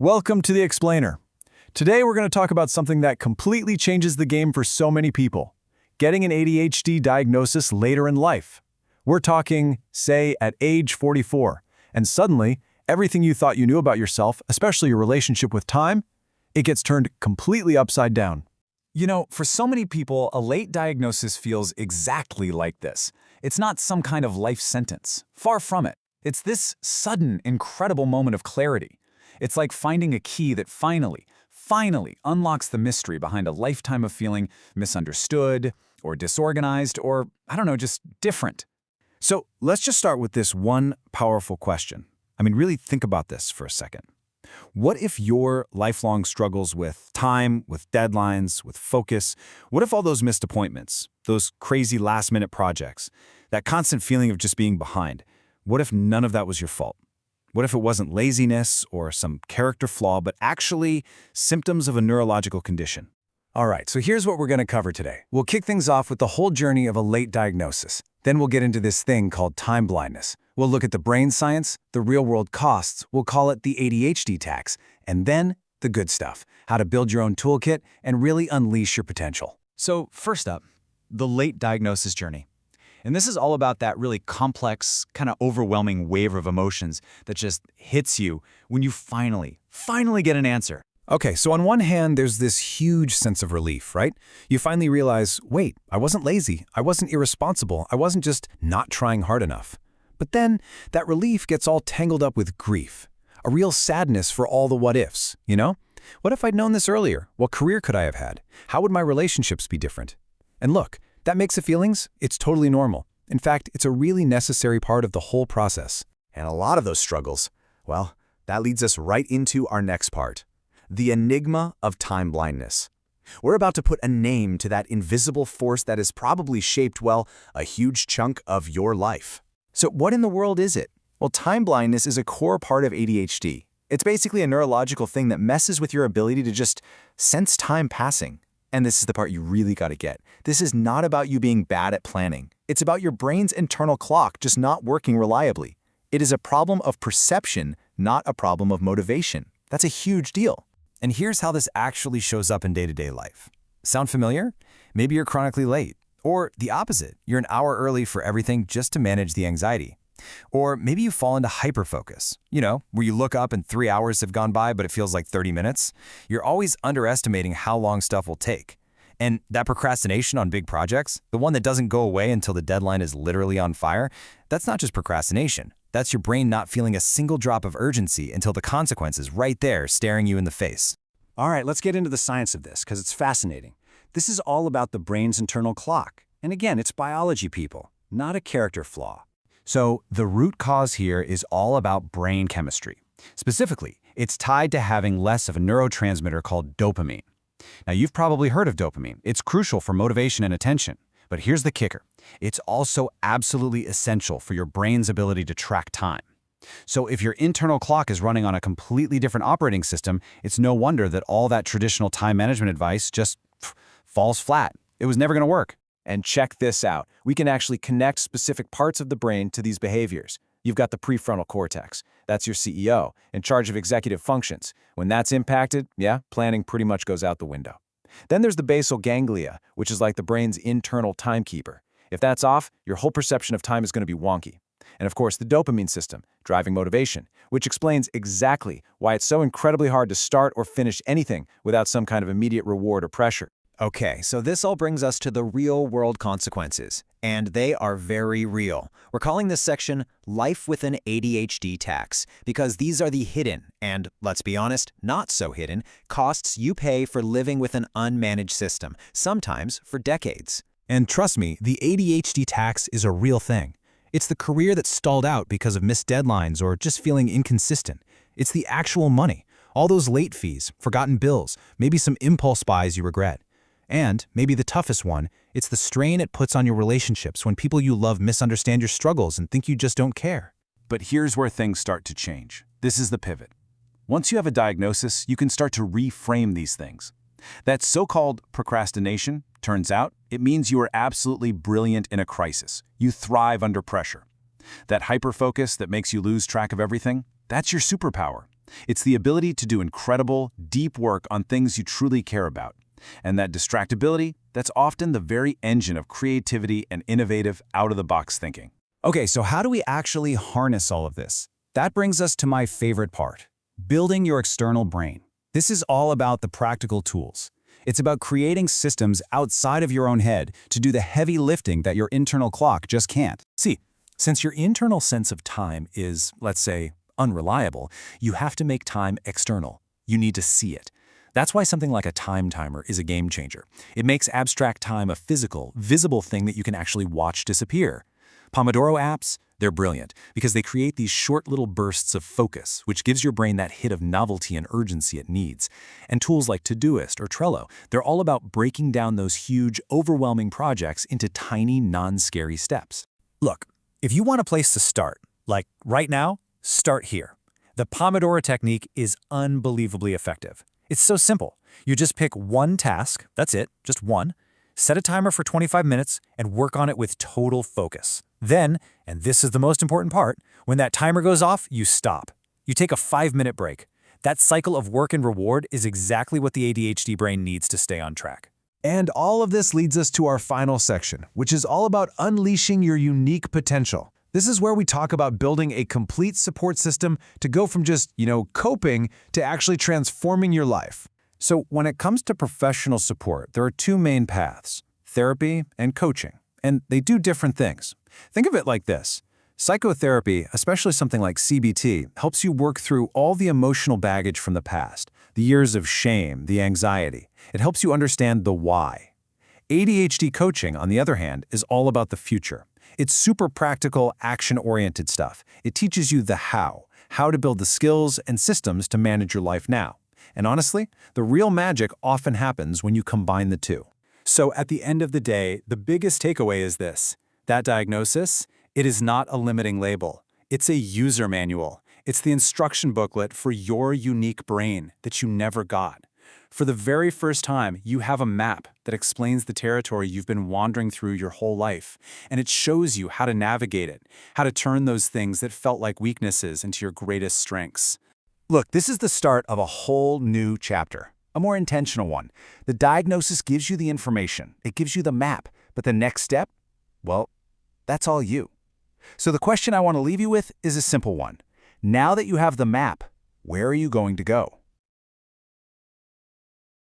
Welcome to The Explainer. Today we're going to talk about something that completely changes the game for so many people: getting an ADHD diagnosis later in life. We're talking, say, at age 44, and suddenly, everything you thought you knew about yourself, especially your relationship with time, it gets turned completely upside down. You know, for so many people, a late diagnosis feels exactly like this. It's not some kind of life sentence. Far from it. It's this sudden, incredible moment of clarity. It's like finding a key that finally unlocks the mystery behind a lifetime of feeling misunderstood or disorganized or, just different. So let's just start with this one powerful question. Really think about this for a second. What if your lifelong struggles with time, with deadlines, with focus, what if all those missed appointments, those crazy last-minute projects, that constant feeling of just being behind, what if none of that was your fault? What if it wasn't laziness or some character flaw, but actually symptoms of a neurological condition? All right, so here's what we're going to cover today. We'll kick things off with the whole journey of a late diagnosis. Then we'll get into this thing called time blindness. We'll look at the brain science, the real-world costs, we'll call it the ADHD tax, and then the good stuff, how to build your own toolkit and really unleash your potential. So first up, the late diagnosis journey. And this is all about that really complex, kind of overwhelming wave of emotions that just hits you when you finally get an answer. Okay, so on one hand, there's this huge sense of relief, right? You finally realize, wait, I wasn't lazy, I wasn't irresponsible, I wasn't just not trying hard enough. But then that relief gets all tangled up with grief, a real sadness for all the what-ifs, you know? What if I'd known this earlier? What career could I have had? How would my relationships be different? And look, that mix of feelings, it's totally normal. In fact, it's a really necessary part of the whole process. And a lot of those struggles, well, that leads us right into our next part, the enigma of time blindness. We're about to put a name to that invisible force that has probably shaped, well, a huge chunk of your life. So what in the world is it? Well, time blindness is a core part of ADHD. It's basically a neurological thing that messes with your ability to just sense time passing. And this is the part you really got to get. This is not about you being bad at planning. It's about your brain's internal clock just not working reliably. It is a problem of perception, not a problem of motivation. That's a huge deal. And here's how this actually shows up in day-to-day life. Sound familiar? Maybe you're chronically late. Or the opposite, you're an hour early for everything just to manage the anxiety. Or maybe you fall into hyperfocus, where you look up and 3 hours have gone by, but it feels like 30 minutes. You're always underestimating how long stuff will take. And that procrastination on big projects, the one that doesn't go away until the deadline is literally on fire, that's not just procrastination. That's your brain not feeling a single drop of urgency until the consequence is right there staring you in the face. All right, let's get into the science of this because it's fascinating. This is all about the brain's internal clock. And again, it's biology, people, not a character flaw. So the root cause here is all about brain chemistry. Specifically, it's tied to having less of a neurotransmitter called dopamine. Now, you've probably heard of dopamine. It's crucial for motivation and attention. But here's the kicker. It's also absolutely essential for your brain's ability to track time. So if your internal clock is running on a completely different operating system, it's no wonder that all that traditional time management advice just falls flat. It was never going to work. And check this out. We can actually connect specific parts of the brain to these behaviors. You've got the prefrontal cortex. That's your CEO, in charge of executive functions. When that's impacted, planning pretty much goes out the window. Then there's the basal ganglia, which is like the brain's internal timekeeper. If that's off, your whole perception of time is going to be wonky. And of course, the dopamine system, driving motivation, which explains exactly why it's so incredibly hard to start or finish anything without some kind of immediate reward or pressure. Okay, so this all brings us to the real-world consequences, and they are very real. We're calling this section Life with an ADHD Tax, because these are the hidden, and let's be honest, not so hidden, costs you pay for living with an unmanaged system, sometimes for decades. And trust me, the ADHD tax is a real thing. It's the career that's stalled out because of missed deadlines or just feeling inconsistent. It's the actual money, all those late fees, forgotten bills, maybe some impulse buys you regret. And, maybe the toughest one, it's the strain it puts on your relationships when people you love misunderstand your struggles and think you just don't care. But here's where things start to change. This is the pivot. Once you have a diagnosis, you can start to reframe these things. That so-called procrastination, turns out, it means you are absolutely brilliant in a crisis. You thrive under pressure. That hyperfocus that makes you lose track of everything, that's your superpower. It's the ability to do incredible, deep work on things you truly care about. And that distractibility, that's often the very engine of creativity and innovative, out-of-the-box thinking. Okay, so how do we actually harness all of this? That brings us to my favorite part, building your external brain. This is all about the practical tools. It's about creating systems outside of your own head to do the heavy lifting that your internal clock just can't. See, since your internal sense of time is, let's say, unreliable, you have to make time external. You need to see it. That's why something like a time timer is a game changer. It makes abstract time a physical, visible thing that you can actually watch disappear. Pomodoro apps, they're brilliant because they create these short little bursts of focus, which gives your brain that hit of novelty and urgency it needs. And tools like Todoist or Trello, they're all about breaking down those huge, overwhelming projects into tiny, non-scary steps. Look, if you want a place to start, like right now, start here. The Pomodoro technique is unbelievably effective. It's so simple. You just pick one task, that's it, just one, set a timer for 25 minutes, and work on it with total focus. Then, and this is the most important part, when that timer goes off, you stop. You take a 5-minute break. That cycle of work and reward is exactly what the ADHD brain needs to stay on track. And all of this leads us to our final section, which is all about unleashing your unique potential. This is where we talk about building a complete support system to go from just, coping to actually transforming your life. So when it comes to professional support, there are two main paths, therapy and coaching, and they do different things. Think of it like this. Psychotherapy, especially something like CBT, helps you work through all the emotional baggage from the past, the years of shame, the anxiety. It helps you understand the why. ADHD coaching, on the other hand, is all about the future. It's super practical, action-oriented stuff. It teaches you the how to build the skills and systems to manage your life now. And honestly, the real magic often happens when you combine the two. So at the end of the day, the biggest takeaway is this. That diagnosis, it is not a limiting label. It's a user manual. It's the instruction booklet for your unique brain that you never got. For the very first time, you have a map that explains the territory you've been wandering through your whole life, and it shows you how to navigate it, how to turn those things that felt like weaknesses into your greatest strengths. Look, this is the start of a whole new chapter, a more intentional one. The diagnosis gives you the information, it gives you the map, but the next step, well, that's all you. So the question I want to leave you with is a simple one. Now that you have the map, where are you going to go?